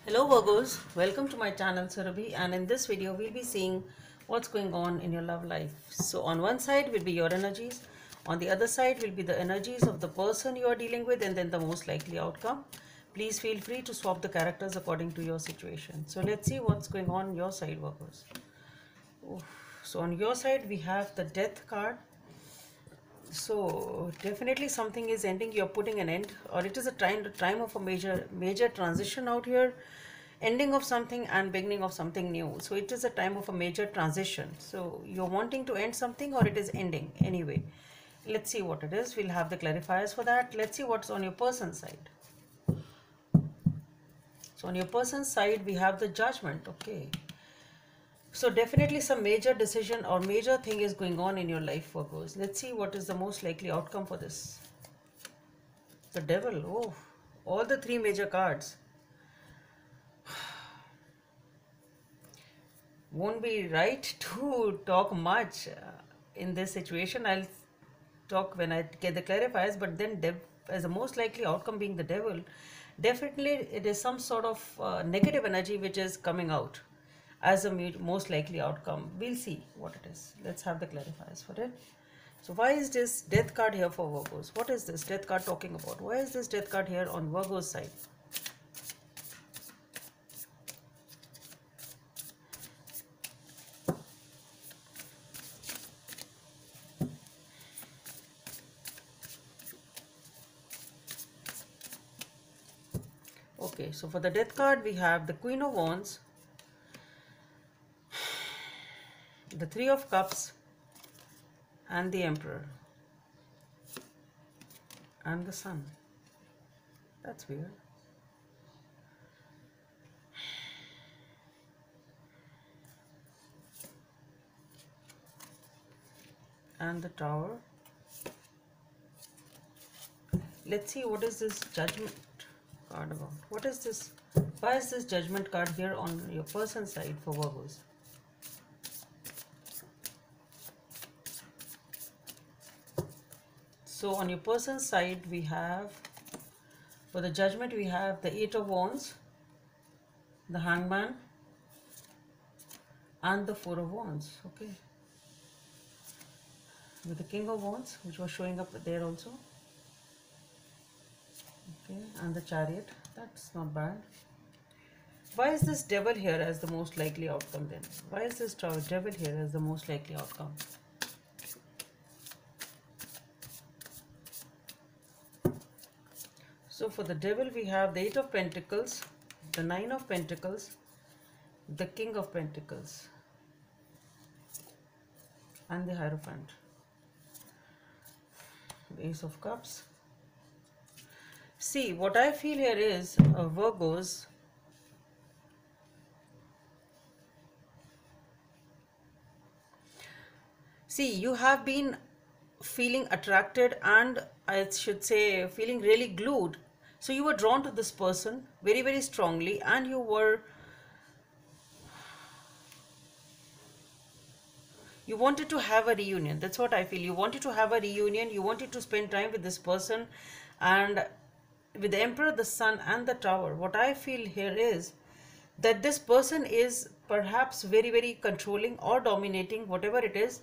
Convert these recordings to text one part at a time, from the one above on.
Hello Virgos, welcome to my channel Surabhi, and in this video we'll be seeing what's going on in your love life. So on one side will be your energies, on the other side will be the energies of the person you are dealing with, and then the most likely outcome. Please feel free to swap the characters according to your situation. So let's see what's going on your side, Virgos. Oof. So on your side we have the death card. So definitely something is ending, you're putting an end, or it is a time of a major transition out here, ending of something and beginning of something new. So it is a time of a major transition, so you're wanting to end something or it is ending anyway. Let's see what it is. We'll have the clarifiers for that. Let's see what's on your person's side. So on your person's side we have the Judgment. Okay, so definitely some major decision or major thing is going on in your life, Virgos. Let's see what is the most likely outcome for this. The Devil. Oh, all the three major cards. Won't be right to talk much in this situation. I'll talk when I get the clarifiers, but then as a most likely outcome being the Devil, definitely it is some sort of negative energy which is coming out as a most likely outcome. We'll see what it is. Let's have the clarifiers for it. So why is this Death card here for Virgos? What is this Death card talking about? Why is this Death card here on Virgo's side? Okay, so for the Death card we have the Queen of Wands, the Three of Cups, and the Emperor, and the Sun. That's weird. And the Tower. Let's see what is this Judgment card about. What is this? Why is this Judgment card here on your person's side for Virgos? So on your person's side we have, for the Judgment we have the Eight of Wands, the Hangman, and the Four of Wands. Okay, with the King of Wands which was showing up there also. Okay, and the Chariot. That's not bad. Why is this Devil here as the most likely outcome then? Why is this Devil here as the most likely outcome? So for the Devil we have the Eight of Pentacles, the Nine of Pentacles, the King of Pentacles, and the Hierophant. The Ace of Cups. See, what I feel here is Virgos, see, you have been feeling attracted, and I should say feeling really glued. So you were drawn to this person very, very strongly, and you wanted to have a reunion. That's what I feel. You wanted to have a reunion. You wanted to spend time with this person, and with the Emperor, the Sun, and the Tower, what I feel here is that this person is perhaps very, very controlling or dominating, whatever it is.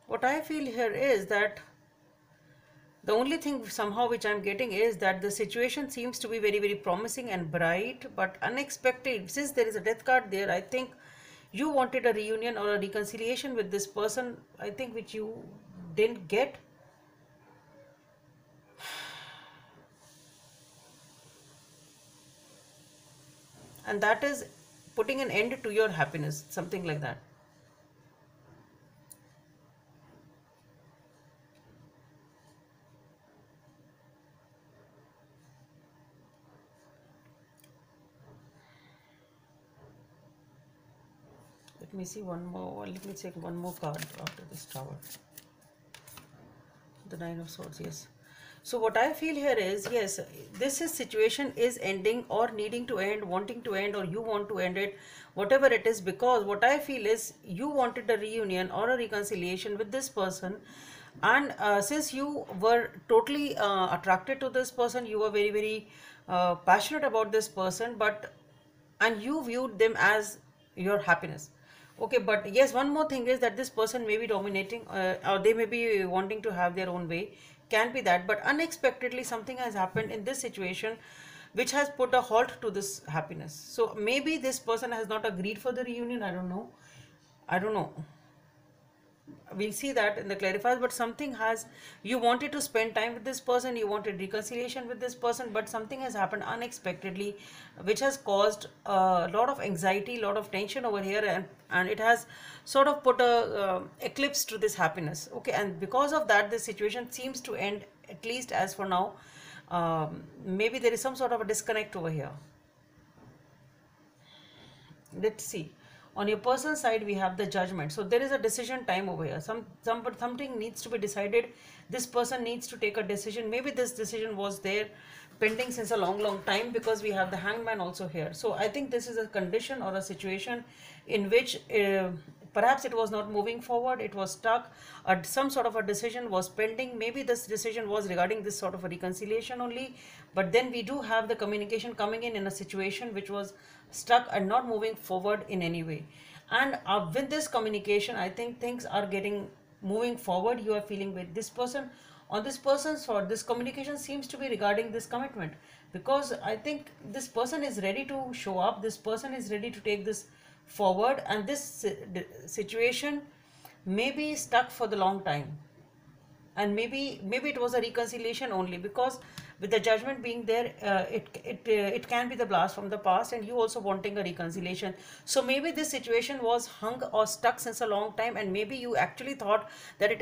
What I feel here is that the only thing somehow which I'm getting is that the situation seems to be very, very promising and bright, but unexpected. Since there is a Death card there, I think you wanted a reunion or a reconciliation with this person, I think, which you didn't get. And that is putting an end to your happiness, something like that. Let me see one more. Let me take one more card after this Tower. The Nine of Swords, yes. So what I feel here is, yes, this situation is ending or needing to end, wanting to end, or you want to end it, whatever it is, because what I feel is you wanted a reunion or a reconciliation with this person, And since you were totally attracted to this person, you were very very passionate about this person, but and you viewed them as your happiness. Okay, but yes, one more thing is that this person may be dominating, or they may be wanting to have their own way, can be that, but unexpectedly something has happened in this situation which has put a halt to this happiness. So maybe this person has not agreed for the reunion, I don't know. I don't know, we'll see that in the clarifiers, but something has, you wanted to spend time with this person, you wanted reconciliation with this person, but something has happened unexpectedly which has caused a lot of anxiety, a lot of tension over here, and it has sort of put a eclipse to this happiness. Okay, and because of that this situation seems to end, at least as for now. Maybe there is some sort of a disconnect over here. Let's see, on your personal side we have the judgment. So there is a decision time over here. Something needs to be decided. This person needs to take a decision. Maybe this decision was there pending since a long time, because we have the hangman also here. So I think this is a condition or a situation in which perhaps it was not moving forward, it was stuck, some sort of a decision was pending. Maybe this decision was regarding this sort of a reconciliation only, but then we do have the communication coming in a situation which was stuck and not moving forward in any way. And with this communication I think things are getting moving forward. You are feeling with this person, on this person's for this communication seems to be regarding this commitment, because I think this person is ready to show up, this person is ready to take this forward, and this situation may be stuck for the long time. And maybe it was a reconciliation only, because with the judgment being there, it can be the blast from the past and you also wanting a reconciliation. So maybe this situation was hung or stuck since a long time, and maybe you actually thought that it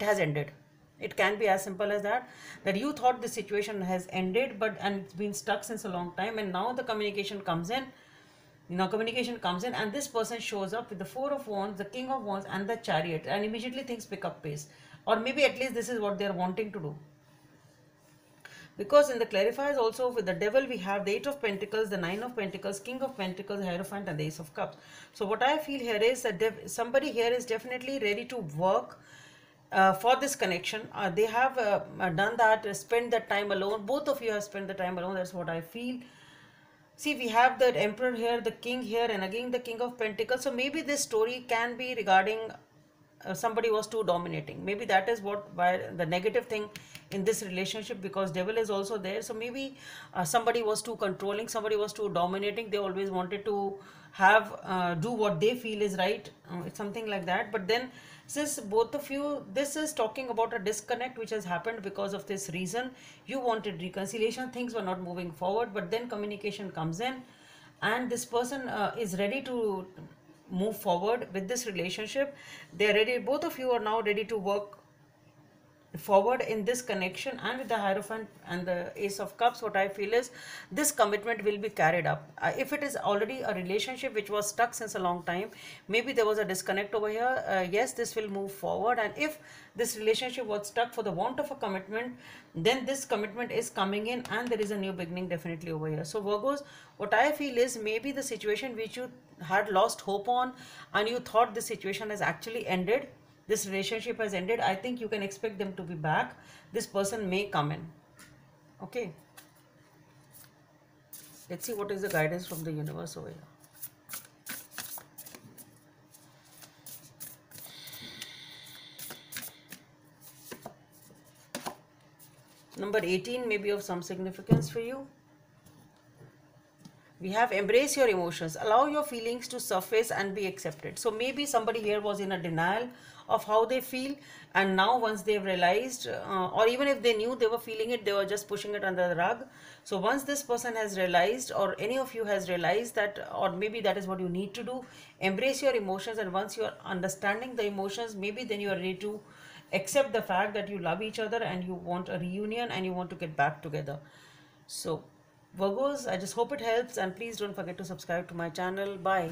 has ended. It can be as simple as that, that you thought the situation has ended, but and it's been stuck since a long time, and now the communication comes in. Communication comes in and this person shows up with the Four of Wands, the King of Wands, and the Chariot, and immediately things pick up pace. Or maybe at least this is what they are wanting to do. Because in the clarifiers also with the Devil we have the Eight of Pentacles, the Nine of Pentacles, King of Pentacles, Hierophant, and the Ace of Cups. So what I feel here is that somebody here is definitely ready to work for this connection. They have done that, spent that time alone. Both of you have spent the time alone. That's what I feel. See, we have the Emperor here, the King here, and again the King of Pentacles. So maybe this story can be regarding somebody was too dominating. Maybe that is what why the negative thing in this relationship, because Devil is also there. So maybe somebody was too controlling, somebody was too dominating. They always wanted to have do what they feel is right. It's something like that. But then since both of you, this is talking about a disconnect which has happened because of this reason. You wanted reconciliation, things were not moving forward, but then communication comes in and this person is ready to move forward with this relationship. They are ready, both of you are now ready to work forward in this connection. And with the Hierophant and the Ace of Cups, what I feel is this commitment will be carried up. If it is already a relationship which was stuck since a long time, maybe there was a disconnect over here, yes, this will move forward. And if this relationship was stuck for the want of a commitment, then this commitment is coming in and there is a new beginning definitely over here. So Virgos, what I feel is maybe the situation which you had lost hope on and you thought this situation has actually ended, this relationship has ended, I think you can expect them to be back. This person may come in. Okay, let's see what is the guidance from the universe over here. Number 18 may be of some significance for you. We have embrace your emotions, allow your feelings to surface and be accepted. So maybe somebody here was in a denial of how they feel, and now once they've realized, or even if they knew they were feeling it, they were just pushing it under the rug. So once this person has realized, or any of you has realized that, or maybe that is what you need to do, embrace your emotions. And once you are understanding the emotions, maybe then you are ready to accept the fact that you love each other and you want a reunion and you want to get back together. So Virgos, I just hope it helps, and please don't forget to subscribe to my channel. Bye.